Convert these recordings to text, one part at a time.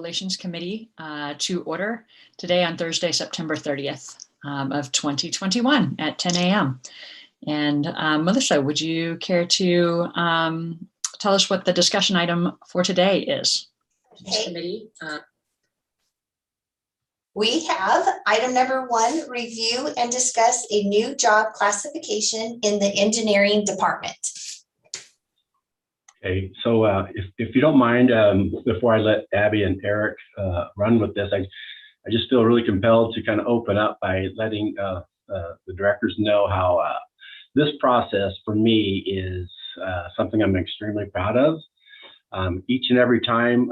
Relations Committee to order today on Thursday, September 30th of 2021 at 10 a.m. And Melissa, would you care to tell us what the discussion item for today is? Okay. We have item number 1, review and discuss a new job classification in the engineering department. Okay, so if you don't mind, before I let Abby and Eric run with this, I just feel really compelled to kind of open up by letting the directors know how this process for me is something I'm extremely proud of. Each and every time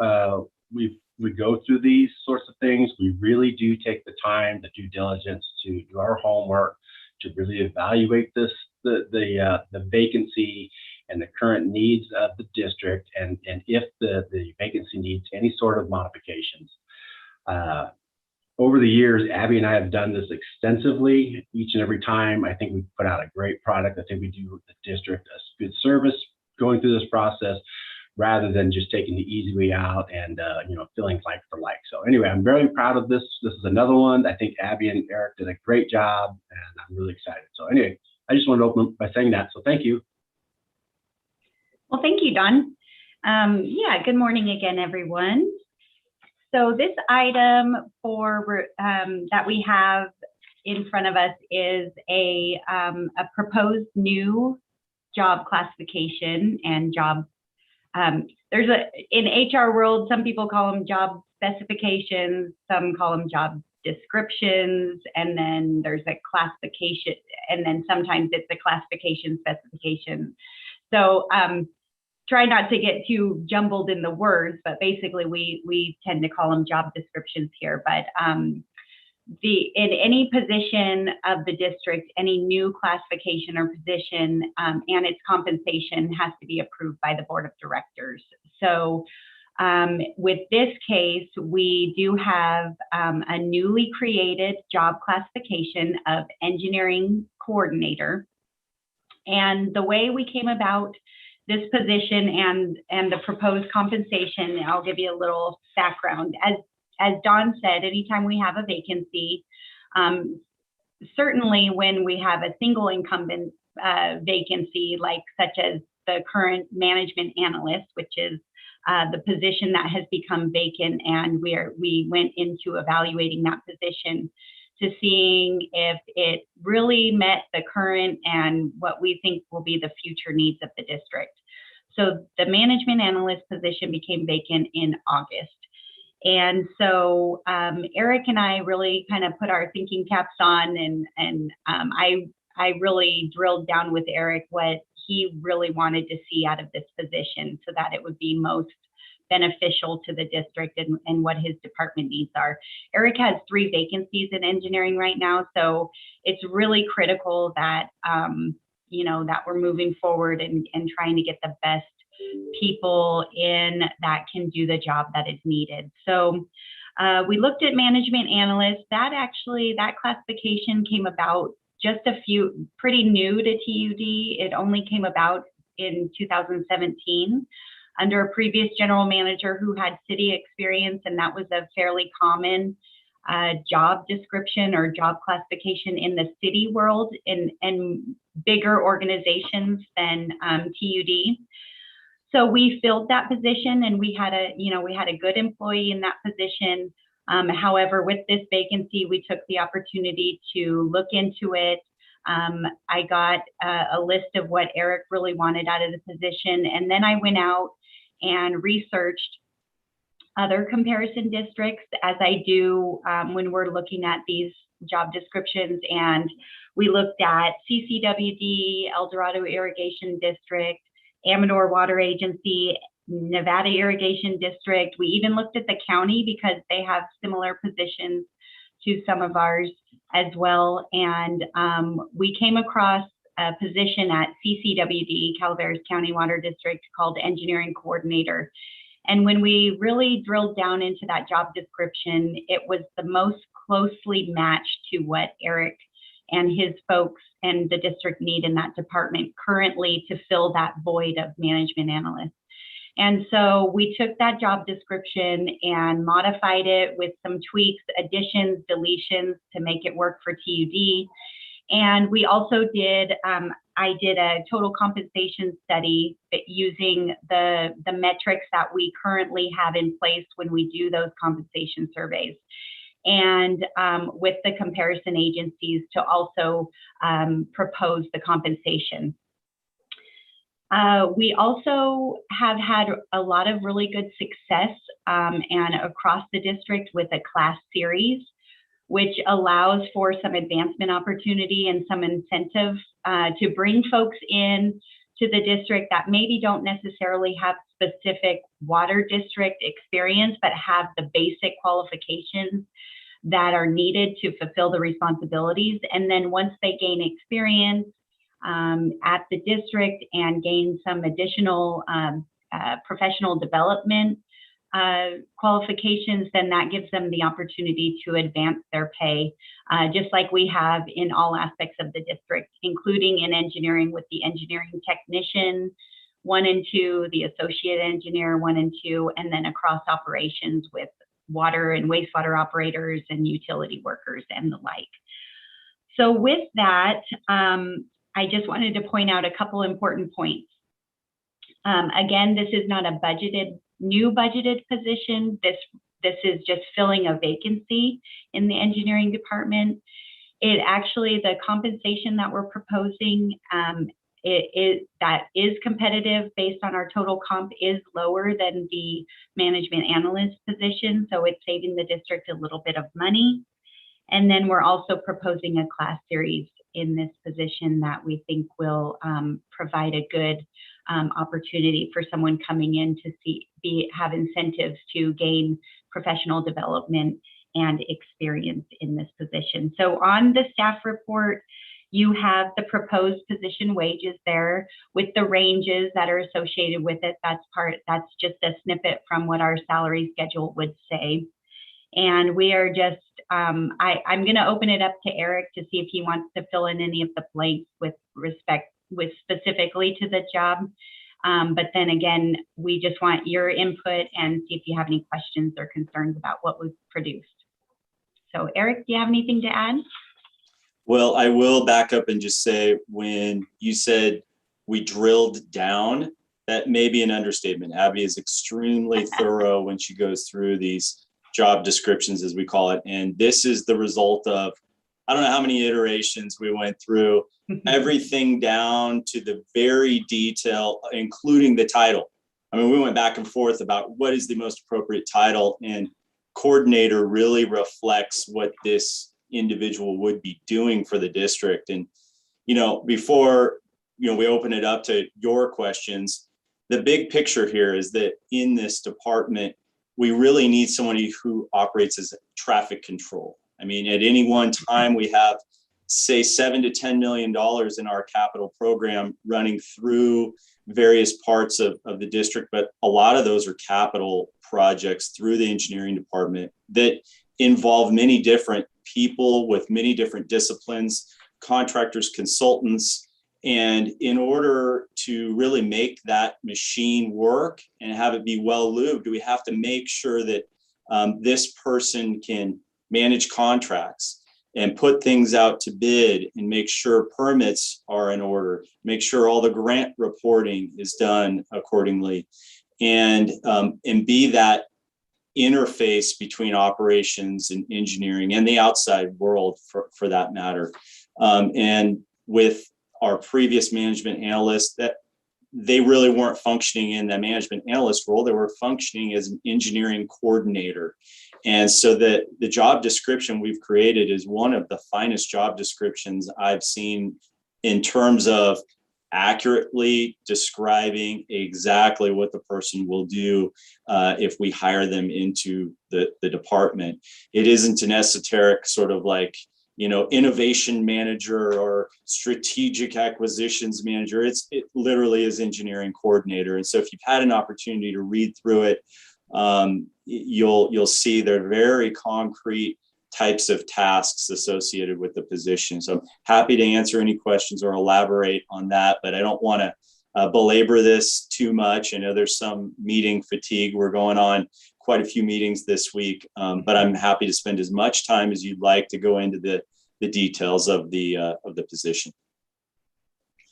we go through these sorts of things, we really do take the time, the due diligence to do our homework, to really evaluate the vacancy and the current needs of the district, and if the vacancy needs any sort of modifications. Over the years, Abby and I have done this extensively. Each and every time, I think we put out a great product. I think we do the district a good service going through this process, rather than just taking the easy way out and filling like for like. So anyway, I'm very proud of this. This is another one. I think Abby and Eric did a great job, and I'm really excited. So anyway, I just wanted to open up by saying that. So thank you. Well, thank you, Don. Good morning again, everyone. So this item that we have in front of us is a proposed new job classification and job. In HR world, some people call them job specifications, some call them job descriptions, and then there's a classification, and then sometimes it's a classification specification. So try not to get too jumbled in the words, but basically we tend to call them job descriptions here. But in any position of the district, any new classification or position and its compensation has to be approved by the board of directors. So with this case, we do have a newly created job classification of engineering coordinator. And the way we came about this position and the proposed compensation, I'll give you a little background. As Don said, anytime we have a vacancy, certainly when we have a single incumbent vacancy, like such as the current management analyst, which is the position that has become vacant, and we went into evaluating that position to seeing if it really met the current and what we think will be the future needs of the district. So the management analyst position became vacant in August. And so Eric and I really kind of put our thinking caps on, and I really drilled down with Eric what he really wanted to see out of this position so that it would be most beneficial to the district and what his department needs are. Eric has 3 vacancies in engineering right now, so it's really critical that that we're moving forward and trying to get the best people in that can do the job that is needed. So we looked at management analysts. That classification came about just pretty new to TUD. It only came about in 2017 under a previous general manager who had city experience, and that was a fairly common job description or job classification in the city world in bigger organizations than TUD. So we filled that position, and we had a good employee in that position. However, with this vacancy, we took the opportunity to look into it. I got a list of what Eric really wanted out of the position, and then I went out and researched other comparison districts, as I do when we're looking at these job descriptions. And we looked at CCWD, El Dorado Irrigation District, Amador Water Agency, Nevada Irrigation District. We even looked at the county because they have similar positions to some of ours as well. And we came across a position at CCWD, Calaveras County Water District, called Engineering Coordinator. And when we really drilled down into that job description, it was the most closely matched to what Eric and his folks and the district need in that department currently to fill that void of management analysts. And so we took that job description and modified it with some tweaks, additions, deletions to make it work for TUD. And we also did, I did a total compensation study using the metrics that we currently have in place when we do those compensation surveys. And with the comparison agencies to also propose the compensation. We also have had a lot of really good success and across the district with a class series, which allows for some advancement opportunity and some incentive to bring folks in to the district that maybe don't necessarily have specific water district experience, but have the basic qualifications that are needed to fulfill the responsibilities. And then once they gain experience at the district and gain some additional professional development qualifications, then that gives them the opportunity to advance their pay, just like we have in all aspects of the district, including in engineering with the engineering technician 1 and 2, the associate engineer 1 and 2, and then across operations with water and wastewater operators and utility workers and the like. So with that, I just wanted to point out a couple important points. Again, this is not a new budgeted position. This is just filling a vacancy in the engineering department. It actually, the compensation that we're proposing, that is competitive based on our total comp is lower than the management analyst position. So it's saving the district a little bit of money. And then we're also proposing a class series in this position that we think will provide a good opportunity for someone coming in to have incentives to gain professional development and experience in this position. So on the staff report, you have the proposed position wages there with the ranges that are associated with it. That's just a snippet from what our salary schedule would say. And we are just, I'm going to open it up to Eric to see if he wants to fill in any of the blanks with specifically to the job. But then again, we just want your input and see if you have any questions or concerns about what was produced. So Eric, do you have anything to add? Well, I will back up and just say, when you said we drilled down, that may be an understatement. Abby is extremely thorough when she goes through these job descriptions, as we call it. And this is the result of, I don't know how many iterations we went through, everything down to the very detail, including the title. I mean, we went back and forth about what is the most appropriate title, and coordinator really reflects what this individual would be doing for the district. And, before, we open it up to your questions, the big picture here is that in this department, we really need somebody who operates as traffic control. I mean, at any one time, we have, say, $7 to $10 million in our capital program running through various parts of the district, but a lot of those are capital projects through the engineering department that involve many different people with many different disciplines, contractors, consultants. And in order to really make that machine work and have it be well lubed, we have to make sure that this person can manage contracts and put things out to bid and make sure permits are in order, make sure all the grant reporting is done accordingly, and be that interface between operations and engineering and the outside world for that matter. And with our previous management analysts, that they really weren't functioning in the management analyst role, they were functioning as an engineering coordinator. And so the job description we've created is one of the finest job descriptions I've seen in terms of accurately describing exactly what the person will do if we hire them into the department. It isn't an esoteric sort of like, innovation manager or strategic acquisitions manager. It literally is engineering coordinator. And so if you've had an opportunity to read through it, you'll see they're very concrete types of tasks associated with the position. So I'm happy to answer any questions or elaborate on that, but I don't want to belabor this too much. I know there's some meeting fatigue. We're going on quite a few meetings this week, but I'm happy to spend as much time as you'd like to go into the details of the position.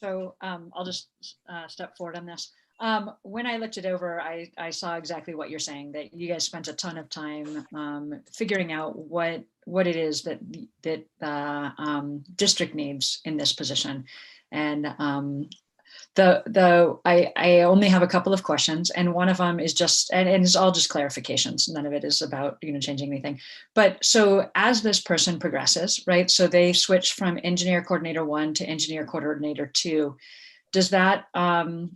So I'll just step forward on this. When I looked it over, I saw exactly what you're saying, that you guys spent a ton of time figuring out what it is that district needs in this position. And I only have a couple of questions, and one of them is just, and it's all just clarifications. None of it is about, changing anything. But so as this person progresses, right? So they switch from engineer coordinator 1 to engineer coordinator 2. Does that, so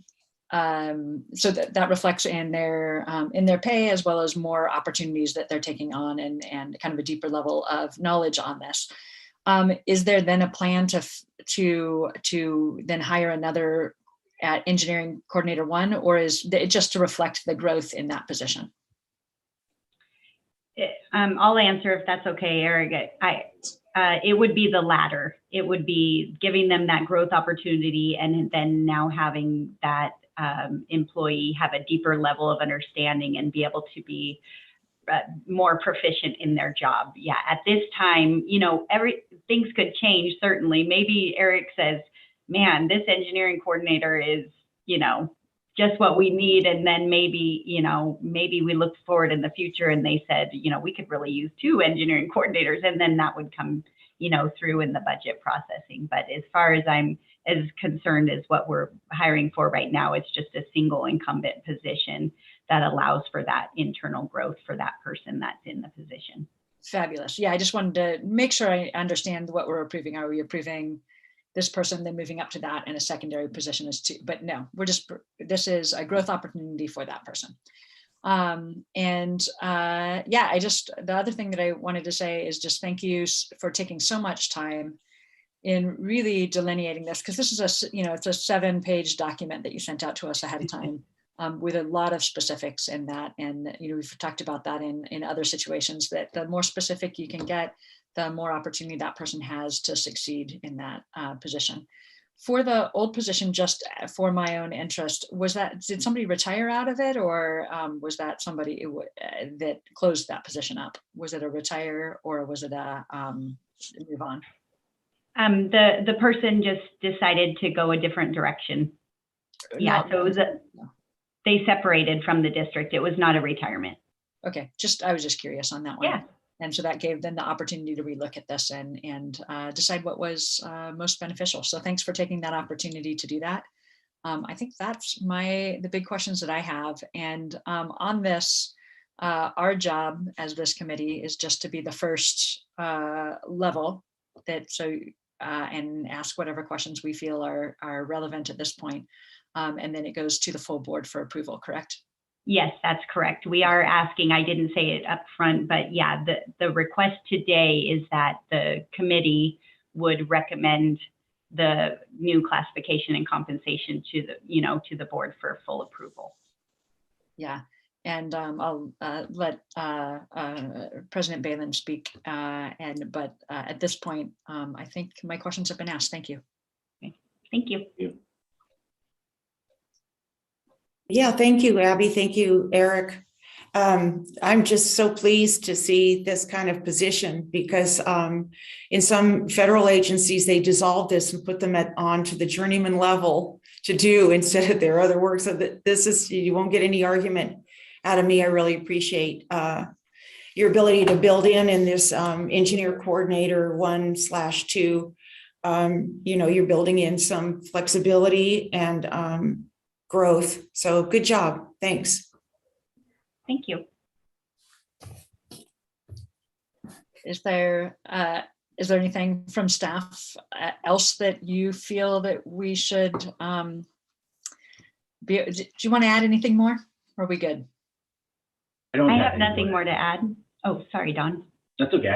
that reflects in their pay, as well as more opportunities that they're taking on, and kind of a deeper level of knowledge on this. Is there then a plan to then hire another at engineering coordinator 1, or is it just to reflect the growth in that position? I'll answer if that's okay, Eric. It would be the latter. It would be giving them that growth opportunity, and then now having that employee have a deeper level of understanding and be able to be more proficient in their job. Yeah, at this time, things could change, certainly. Maybe Eric says, man, this engineering coordinator is, just what we need. And then maybe we look forward in the future and they said, we could really use 2 engineering coordinators, and then that would come, through in the budget processing. But as far as I'm as concerned as what we're hiring for right now, it's just a single incumbent position that allows for that internal growth for that person that's in the position. Fabulous. Yeah, I just wanted to make sure I understand what we're approving. Are we approving this person, then moving up to that, and a secondary position is 2? But no, this is a growth opportunity for that person. The other thing that I wanted to say is just thank you for taking so much time in really delineating this, because this is it's a 7-page document that you sent out to us ahead of time. With a lot of specifics in that. And, we've talked about that in other situations, that the more specific you can get, the more opportunity that person has to succeed in that position. For the old position, just for my own interest, did somebody retire out of it, or was that somebody that closed that position up? Was it a retire, or was it a move on? The person just decided to go a different direction. Yeah, so it was they separated from the district. It was not a retirement. Okay, I was just curious on that one. Yeah. And so that gave them the opportunity to relook at this and decide what was most beneficial. So thanks for taking that opportunity to do that. I think that's the big questions that I have. And on this, our job as this committee is just to be the first level and ask whatever questions we feel are relevant at this point. And then it goes to the full board for approval, correct? Yes, that's correct. We are asking, I didn't say it up front, but yeah, the request today is that the committee would recommend the new classification and compensation to the board for full approval. Yeah, and I'll let President Balin speak. But at this point, I think my questions have been asked. Thank you. Okay. Thank you. Yeah, thank you, Abby. Thank you, Eric. I'm just so pleased to see this kind of position, because in some federal agencies, they dissolve this and put them onto the journeyman level to do instead of their other work. So you won't get any argument out of me. I really appreciate your ability to build in this engineer coordinator 1/2. You're building in some flexibility and growth. So good job. Thanks. Thank you. Is there anything from staff else that you feel that we should do you want to add anything more? Or are we good? I have nothing more to add. Oh, sorry, Don. That's okay.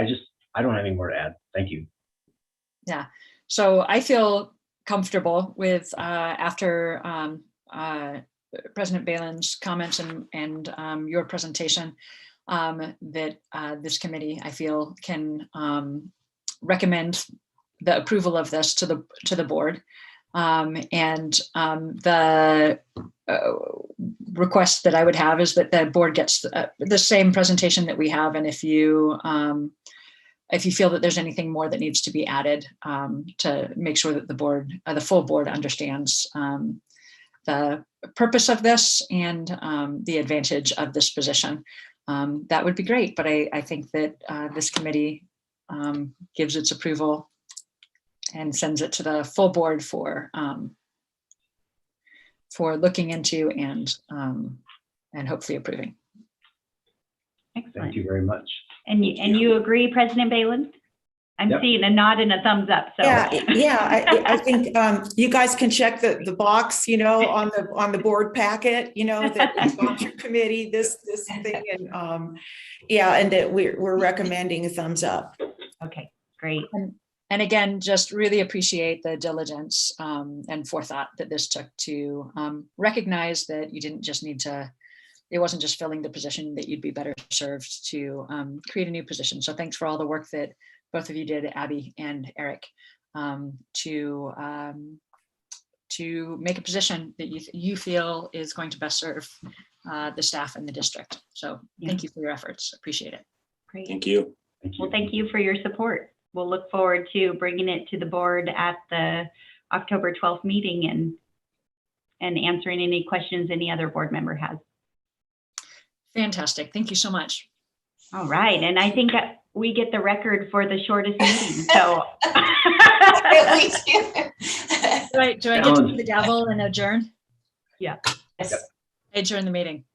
I don't have any more to add. Thank you. Yeah. So I feel comfortable with after President Balin's comments and your presentation, that this committee, I feel, can recommend the approval of this to the board. The request that I would have is that the board gets the same presentation that we have. And if you feel that there's anything more that needs to be added to make sure that the board, the full board understands the purpose of this and the advantage of this position, that would be great. But I think that this committee gives its approval and sends it to the full board for looking into and hopefully approving. Excellent. Thank you very much. And you agree, President Balin? I'm Yep. seeing a nod and a thumbs up. So I think you guys can check the box, on the board packet, that the sponsor committee, this thing, and and that we're recommending a thumbs up. Okay, great. And again, just really appreciate the diligence and forethought that this took to recognize that you didn't just need to, it wasn't just filling the position, that you'd be better served to create a new position. So thanks for all the work that both of you did, Abby and Eric, to make a position that you feel is going to best serve the staff in the district. So thank you for your efforts. Appreciate it. Great. Thank you. Well, thank you for your support. We'll look forward to bringing it to the board at the October 12th meeting and answering any questions any other board member has. Fantastic. Thank you so much. All right. And I think we get the record for the shortest meeting. So We do. Do I get to hit the gavel and adjourn? Yeah. Yes. Adjourn the meeting.